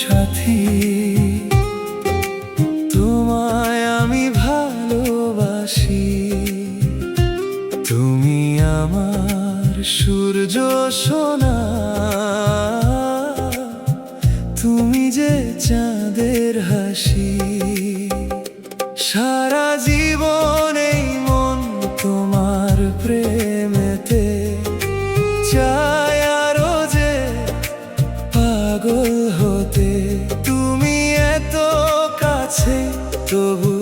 সাথী, তোমায় আমি ভালোবাসি। তুমি আমার সূর্য সোনা, তুমি যে চাঁদের হাসি। সারা জীবন এই মন তোমার প্রেমেতে চায় আরো যে পাগল হতে। তুমি এত কাছে তবু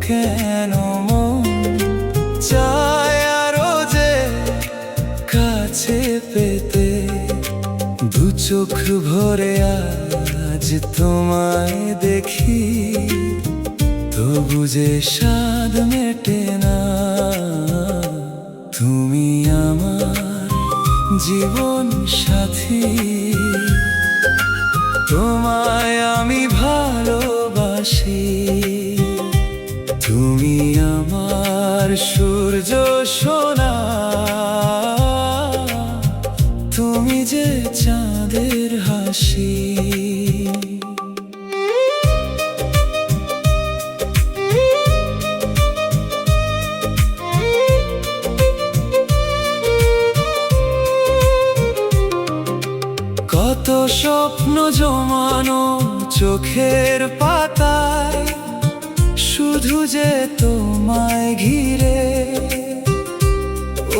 কেন মন চায় আরো যে কাছে পেতে। দু চোখ ভরে আজ তোমায় দেখি, তবু যে স্বাদ মেটে না। তুমি আমার জীবন সাথী, তোমায় আমি ভালোবাসি। তুমি আমার সূর্য সোনা, তুমি যে চাঁদের হাসি। কত স্বপ্ন জমানো চোখের পাতায়, শুধু যে তোমায় ঘিরে।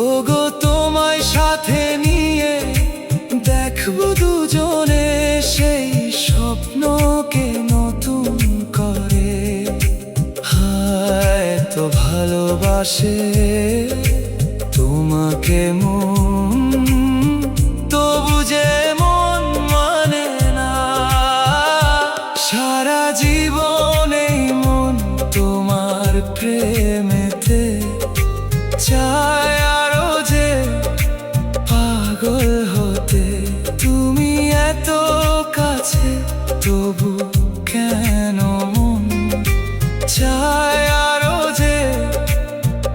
ওগো তোমায় সাথে নিয়ে দেখবো দুজনে সেই স্বপ্নকে নতুন করে। হায় তো ভালোবাসে তোমাকে মন, তবু যে মন মানে না। সারা জীবন এই মন তোমার প্রেমেতে চায় আরো যে পাগল হতে। তুমি এত কাছে তবু কেন মন চায় আরো যে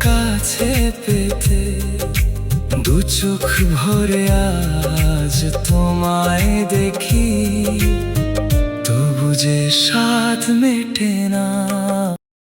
কাছে পেতে। দু চোখ ভরে আজ তোমায় দেখি, তবু যে স্বাদ মেটে না।